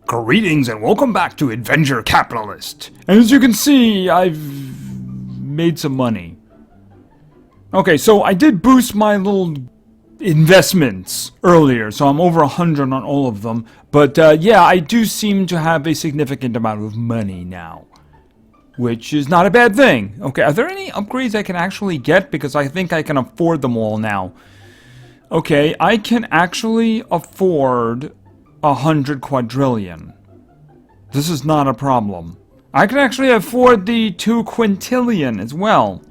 Greetings and welcome back to AdVenture Capitalist. And as you can see, I've made some money. Okay, so I did boost my little investments earlier, so I'm over 100 on all of them. But yeah, I do seem to have a significant amount of money now, which is not a bad thing. Okay, are there any upgrades I can actually get? Because I think I can afford them all now. Okay, I can actually afford 100 quadrillion. This is not a problem. I can actually afford the 2 quintillion as well.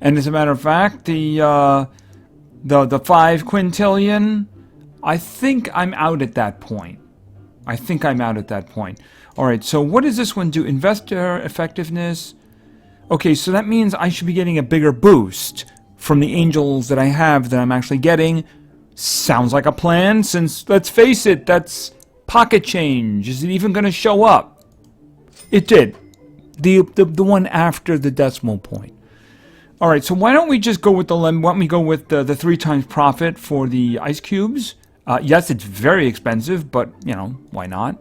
And as a matter of fact, the 5 quintillion, I think I'm out at that point. Alright, so what does this one do? Investor effectiveness. Okay, so that means I should be getting a bigger boost from the angels that I have that I'm actually getting. Sounds like a plan, since, let's face it, that's pocket change. Is it even going to show up? It did. The one after the decimal point. Alright, so why don't we just go with why don't we go with the 3 times profit for the ice cubes? Yes, it's very expensive, but, you know, why not?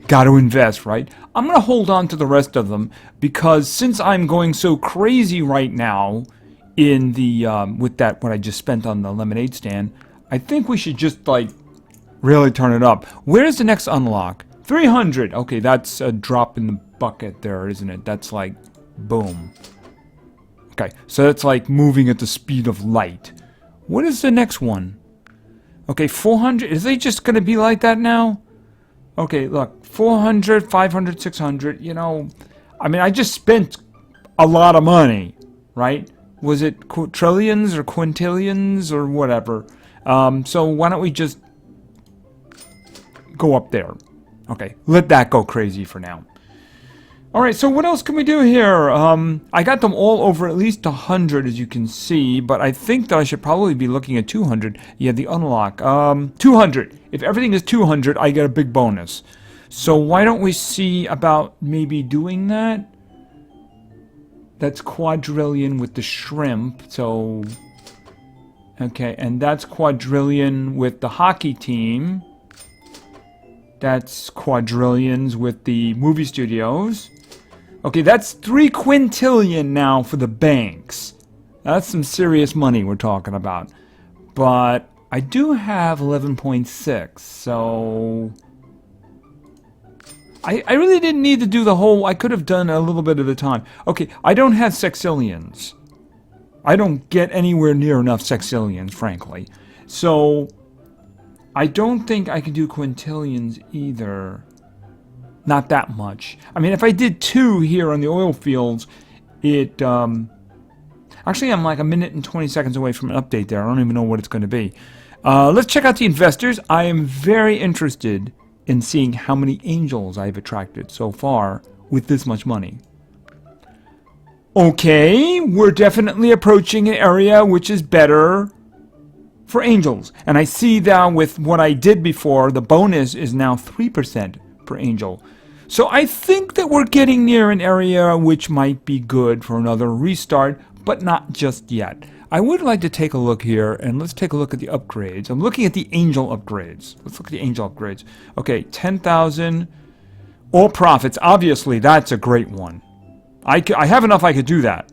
Got to invest, right? I'm going to hold on to the rest of them, because since I'm going so crazy right now in the, with that, what I just spent on the lemonade stand, I think we should just, like, really turn it up. Where's the next unlock? 300. Okay, that's a drop in the bucket there, isn't it? That's like, boom. Okay, so that's like moving at the speed of light. What is the next one? Okay, 400. Is they just going to be like that now? Okay, look. 400, 500, 600. You know, I mean, I just spent a lot of money, right? Was it trillions or quintillions or whatever? So why don't we just go up there? Okay, let that go crazy for now. Alright, so what else can we do here? I got them all over at least 100, as you can see, but I think that I should probably be looking at 200. Yeah, the unlock. 200. If everything is 200, I get a big bonus. So why don't we see about maybe doing that? That's quadrillion with the shrimp, so... Okay, and that's quadrillion with the hockey team. That's quadrillions with the movie studios. Okay, that's 3 quintillion now for the banks. That's some serious money we're talking about. But I do have 11.6, so... I really didn't need to do the whole... I could have done a little bit at a time. Okay, I don't have sexillions. I don't get anywhere near enough sexillions, frankly. So, I don't think I can do quintillions either. Not that much. I mean, if I did 2 here on the oil fields, it, actually, I'm like a minute and 20 seconds away from an update there. I don't even know what it's going to be. Let's check out the investors. I am very interested in seeing how many angels I've attracted so far with this much money. Okay, we're definitely approaching an area which is better for angels. And I see that with what I did before, the bonus is now 3% per angel. So I think that we're getting near an area which might be good for another restart, but not just yet. I would like to take a look here, and let's take a look at the upgrades. I'm looking at the angel upgrades. Let's look at the angel upgrades. Okay, 10,000. All profits. Obviously, that's a great one. I have enough I could do that.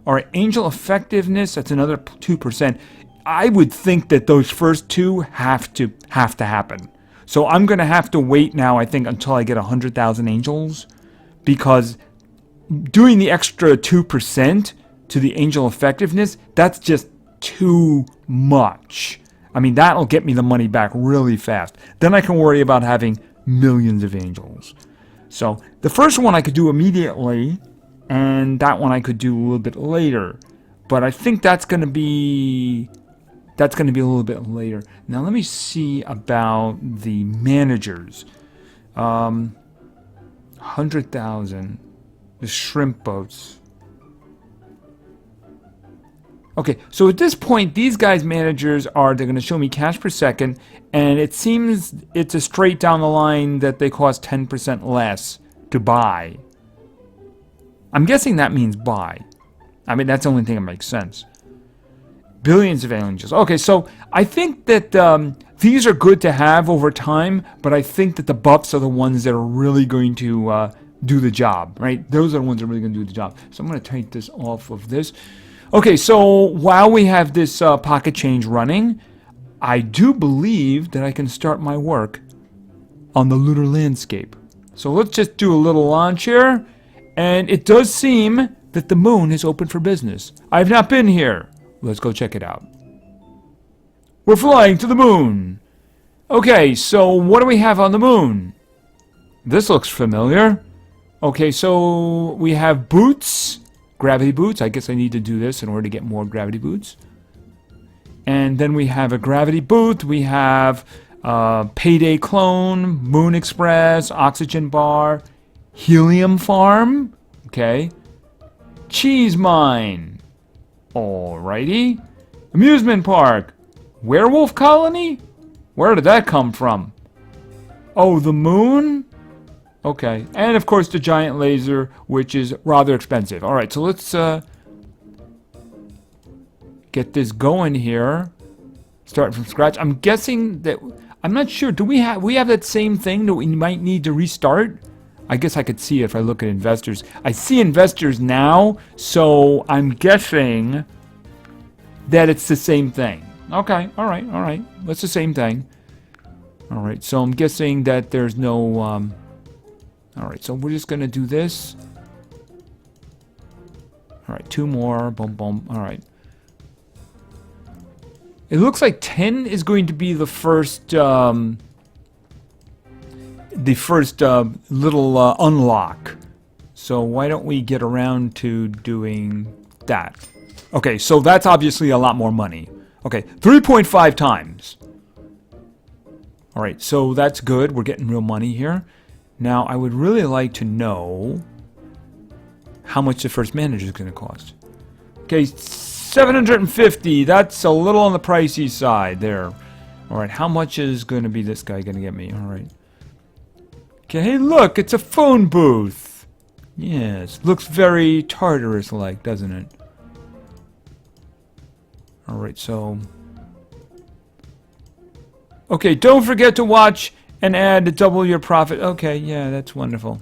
Alright, angel effectiveness, that's another 2%. I would think that those first 2 have to happen. So I'm going to have to wait now, I think, until I get 100,000 angels. Because doing the extra 2% to the angel effectiveness, that's just too much. I mean, that'll get me the money back really fast. Then I can worry about having millions of angels. So the first one I could do immediately, and that one I could do a little bit later. But I think that's going to be a little bit later. Now let me see about the managers. 100,000. The shrimp boats. Okay, so at this point, these guys' managers they're going to show me cash per second, and it seems it's a straight down the line that they cost 10% less to buy. I'm guessing that means buy. I mean, that's the only thing that makes sense. Billions of angels. Okay, so I think that these are good to have over time, but I think that the buffs are the ones that are really going to do the job, right? Those are the ones that are really going to do the job. So I'm going to take this off of this. Okay, so while we have this pocket change running, I do believe that I can start my work on the lunar landscape. So let's just do a little launch here, and it does seem that the moon is open for business. I've not been here. Let's go check it out. We're flying to the moon. Okay, so what do we have on the moon? This looks familiar. Okay, so we have boots, gravity boots. I guess I need to do this in order to get more gravity boots. And then we have a gravity booth. We have Payday Clone, Moon Express, Oxygen Bar, Helium Farm. Okay. Cheese Mine. Alrighty. Amusement Park. Werewolf Colony? Where did that come from? Oh, the moon? Okay. And of course the giant laser, which is rather expensive. Alright, so let's get this going here. Start from scratch. I'm guessing that... I'm not sure. Do we have that same thing that we might need to restart? I guess I could see it if I look at investors. I see investors now, so I'm guessing that it's the same thing. Okay, alright. That's the same thing. Alright, so I'm guessing that there's no... Alright, so we're just going to do this. Alright, 2 more. Boom, boom. Alright. It looks like 10 is going to be the first... little unlock. So why don't we get around to doing that? Okay, so that's obviously a lot more money. Okay, 3.5 times. Alright, so that's good. We're getting real money here. Now, I would really like to know how much the first manager is going to cost. Okay, 750. That's a little on the pricey side there. Alright, how much is going to be this guy going to get me? Alright. Okay, hey, look, it's a phone booth. Yes, looks very Tartarus-like, doesn't it? Alright, so... Okay, don't forget to watch and add to double your profit. Okay, yeah, that's wonderful.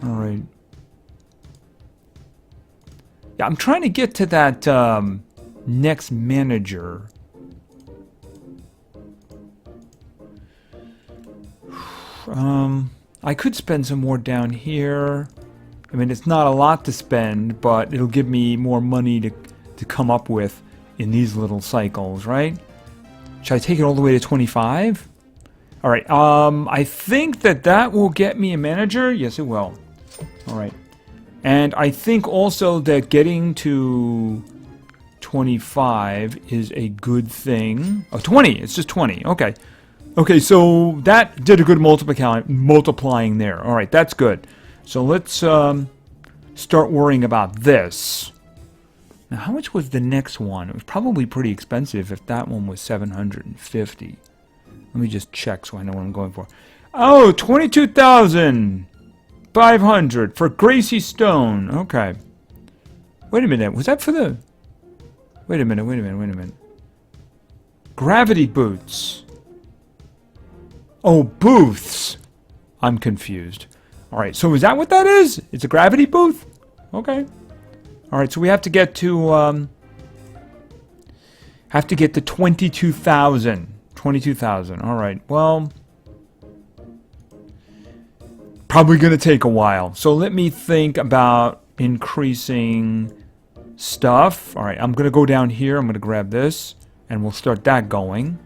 Alright. Yeah, I'm trying to get to that next manager. I could spend some more down here. I mean, it's not a lot to spend, but it'll give me more money to come up with in these little cycles, right? Should I take it all the way to 25? Alright, I think that will get me a manager. Yes, it will. Alright. And I think also that getting to 25 is a good thing. Oh, 20! It's just 20. Okay. Okay, so that did a good multiplying there. Alright, that's good. So let's start worrying about this. Now, how much was the next one? It was probably pretty expensive if that one was 750. Let me just check so I know what I'm going for. Oh, 22,500 for Gracie Stone. Okay. Wait a minute. Was that for the... Wait a minute. Gravity boots. Oh, booths. I'm confused. Alright, so is that what that is? It's a gravity booth? Okay. Alright, so we have to get to, 22,000. 22,000. Alright, well... Probably gonna take a while. So let me think about increasing stuff. Alright, I'm gonna go down here. I'm gonna grab this. And we'll start that going.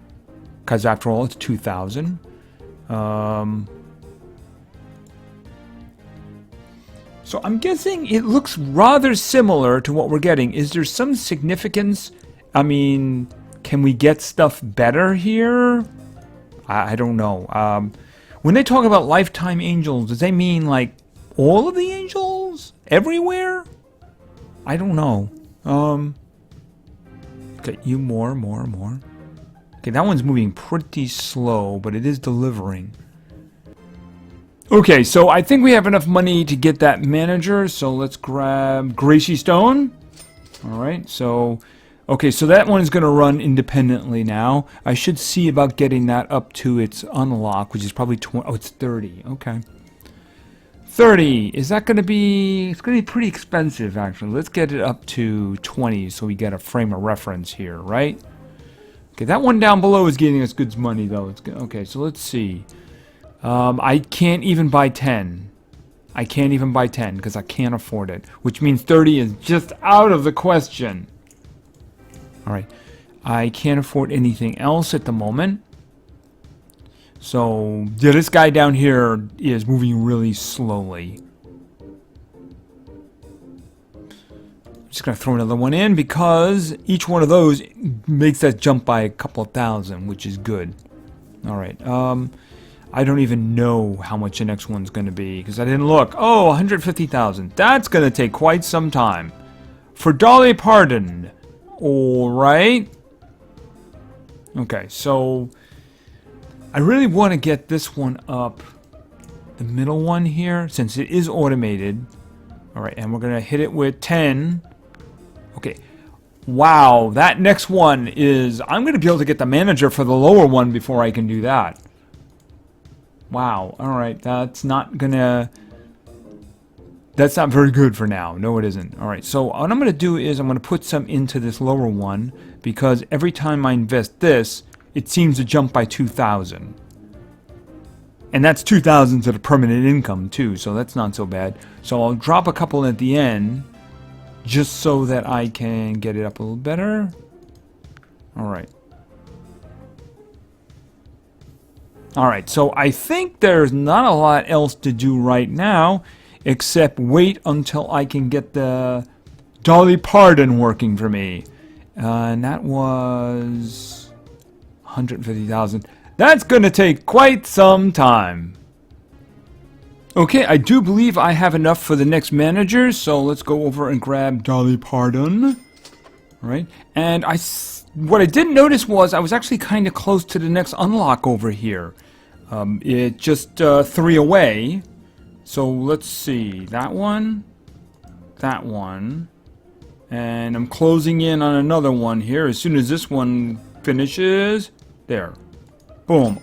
Because after all, it's 2,000. So I'm guessing it looks rather similar to what we're getting. Is there some significance? I mean, can we get stuff better here? I don't know. When they talk about lifetime angels, does they mean like all of the angels? Everywhere? I don't know. Okay, you more. Okay, that one's moving pretty slow, but it is delivering. Okay, so I think we have enough money to get that manager, so let's grab Gracie Stone. Alright, so... Okay, so that one is going to run independently now. I should see about getting that up to its unlock, which is probably 20. Oh, it's 30. Okay. 30. Is that going to be... It's going to be pretty expensive, actually. Let's get it up to 20 so we get a frame of reference here, right? Okay, that one down below is getting us good money, though. It's good. Okay, so let's see. I can't even buy 10. I can't even buy 10 because I can't afford it, which means 30 is just out of the question. All right, I can't afford anything else at the moment. So, yeah, this guy down here is moving really slowly. I'm just going to throw another one in because each one of those makes that jump by a couple of thousand, which is good. All right, I don't even know how much the next one's going to be because I didn't look. Oh, 150,000. That's going to take quite some time. For Dolly Parton. All right. Okay, so I really want to get this one up, the middle one here, since it is automated. All right, and we're going to hit it with 10. Okay. Wow, that next one is... I'm going to be able to get the manager for the lower one before I can do that. Wow, all right, that's not going to... That's not very good for now. No, it isn't. All right, so what I'm going to do is I'm going to put some into this lower one because every time I invest this, it seems to jump by 2,000. And that's 2,000 to the permanent income, too, so that's not so bad. So I'll drop a couple at the end just so that I can get it up a little better. All right. All right, so I think there's not a lot else to do right now except wait until I can get the Dolly Parton working for me. And that was 150,000. That's going to take quite some time. Okay, I do believe I have enough for the next manager, so let's go over and grab Dolly Parton. All right, and what I didn't notice was I was actually kind of close to the next unlock over here. It just 3 away. So let's see, that one, and I'm closing in on another one here. As soon as this one finishes, there, boom.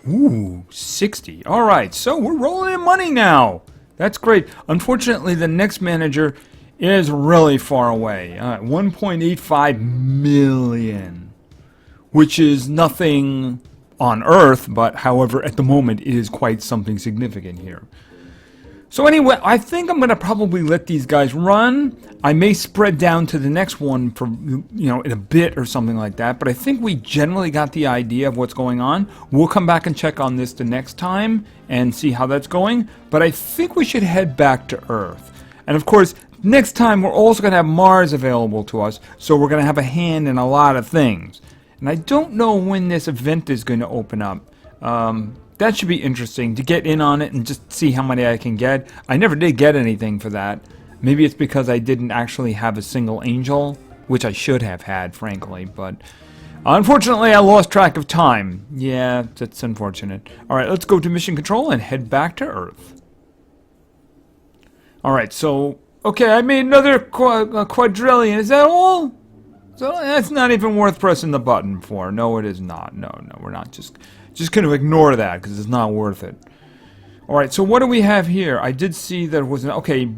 Ooh, 60. All right, so we're rolling in money now. That's great. Unfortunately, the next manager is really far away. 1.85 million, which is nothing on Earth, but however, at the moment, it is quite something significant here. So anyway, I think I'm going to probably let these guys run. I may spread down to the next one for, in a bit or something like that. But I think we generally got the idea of what's going on. We'll come back and check on this the next time and see how that's going. But I think we should head back to Earth. And of course, next time we're also going to have Mars available to us. So we're going to have a hand in a lot of things. And I don't know when this event is going to open up. That should be interesting to get in on it and just see how many I can get. I never did get anything for that. Maybe it's because I didn't actually have a single angel, which I should have had, frankly. But unfortunately, I lost track of time. Yeah, that's unfortunate. All right, let's go to mission control and head back to Earth. All right, so, okay, I made another quadrillion. Is that all? So that's not even worth pressing the button for. No, it is not. No, we're not just kind of ignore that because it's not worth it. All right, so what do we have here? I did see there was okay,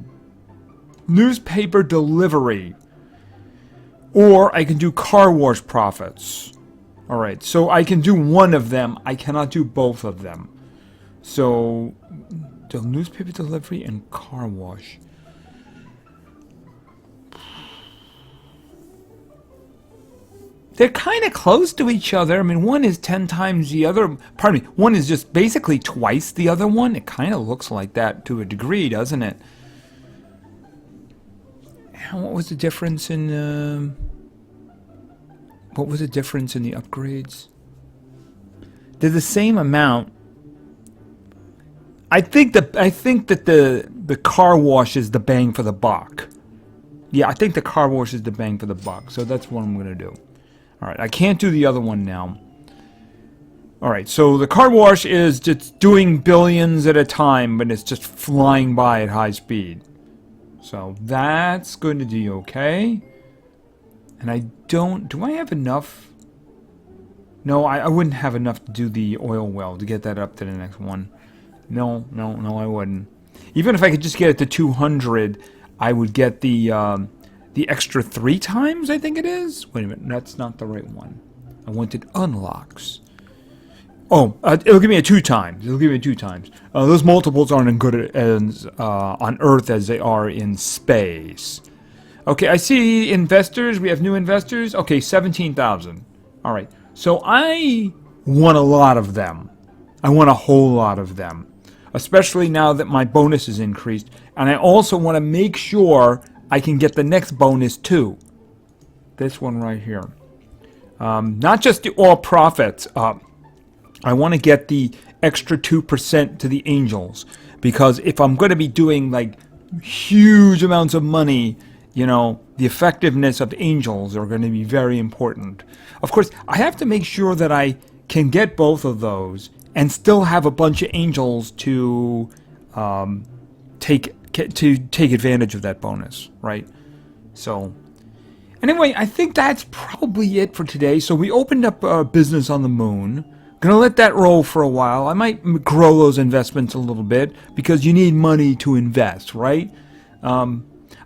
newspaper delivery, or I can do car wash profits. All right, so I can do one of them. I cannot do both of them. So, the newspaper delivery and car wash. They're kind of close to each other. I mean, one is 10 times the other. Pardon me, one is just basically twice the other one. It kind of looks like that to a degree, doesn't it? What was the difference in... what was the difference in the upgrades? They're the same amount. I think that the car wash is the bang for the buck. Yeah, I think the car wash is the bang for the buck. So that's what I'm going to do. All right, I can't do the other one now. All right, so the car wash is just doing billions at a time, but it's just flying by at high speed. So that's going to be okay. And I don't... Do I have enough? No, I wouldn't have enough to do the oil well to get that up to the next one. No, I wouldn't. Even if I could just get it to 200, I would get the extra 3 times, I think it is. Wait a minute, that's not the right one. I wanted unlocks. Oh, it'll give me a 2 times. It'll give me 2 times. Those multiples aren't as good as on Earth as they are in space. Okay, I see investors. We have new investors. Okay, 17,000. All right. So I want a lot of them. I want a whole lot of them. Especially now that my bonus is increased. And I also want to make sure I can get the next bonus too. This one right here. Not just the all profits. I want to get the extra 2% to the angels. Because if I'm going to be doing like huge amounts of money, you know, the effectiveness of angels are going to be very important. Of course, I have to make sure that I can get both of those and still have a bunch of angels to take advantage of that bonus, right? So, anyway, I think that's probably it for today. So we opened up a business on the moon. Gonna let that roll for a while. I might grow those investments a little bit because you need money to invest, right?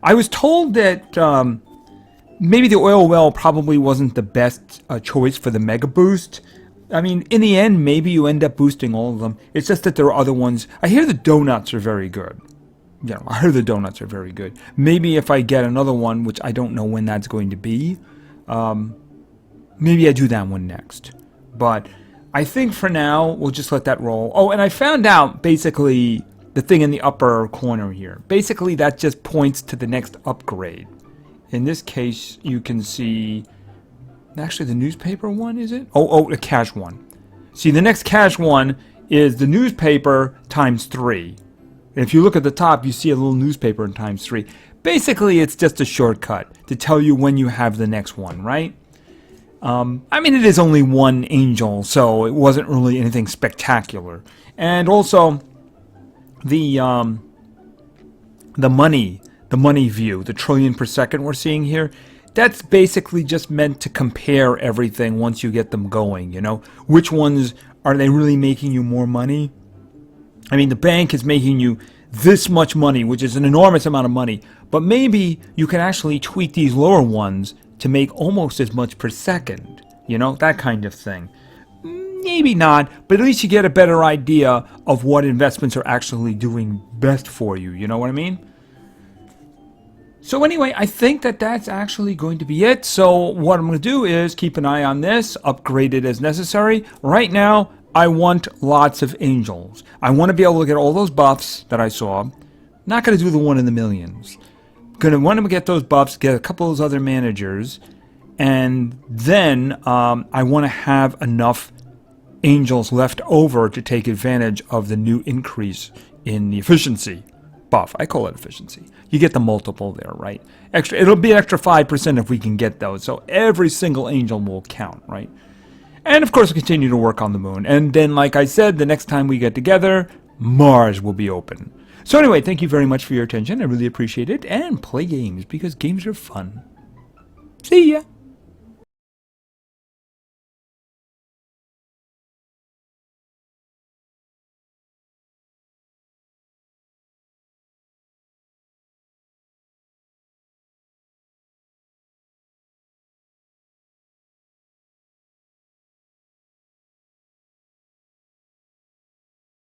I was told that maybe the oil well probably wasn't the best choice for the mega boost. I mean, in the end, maybe you end up boosting all of them. It's just that there are other ones. I hear the donuts are very good. Yeah, I heard the donuts are very good. Maybe if I get another one, which I don't know when that's going to be, maybe I do that one next. But I think for now, we'll just let that roll. Oh, and I found out, basically, the thing in the upper corner here. Basically, that just points to the next upgrade. In this case, you can see... Actually, the newspaper one, is it? Oh, the cash one. See, the next cash one is the newspaper times 3. And if you look at the top, you see a little newspaper in times 3. Basically, it's just a shortcut to tell you when you have the next one, right? I mean, it is only one angel, so it wasn't really anything spectacular. And also, the money view, the trillion per second we're seeing here, that's basically just meant to compare everything once you get them going, you know? Which ones are they really making you more money? I mean, the bank is making you this much money, which is an enormous amount of money, but maybe you can actually tweak these lower ones to make almost as much per second, you know, that kind of thing. Maybe not, but at least you get a better idea of what investments are actually doing best for you, you know what I mean? So anyway, I think that that's actually going to be it. So what I'm going to do is keep an eye on this, upgrade it as necessary. Right now, I want lots of angels. I want to be able to get all those buffs that I saw. Not going to do the one in the millions. Going to want to get those buffs, get a couple of those other managers, and then I want to have enough angels left over to take advantage of the new increase in the efficiency buff. I call it efficiency. You get the multiple there, right? Extra. It'll be an extra 5% if we can get those. So every single angel will count, right? And of course, we'll continue to work on the moon. And then, like I said, the next time we get together, Mars will be open. So anyway, thank you very much for your attention. I really appreciate it. And play games, because games are fun. See ya!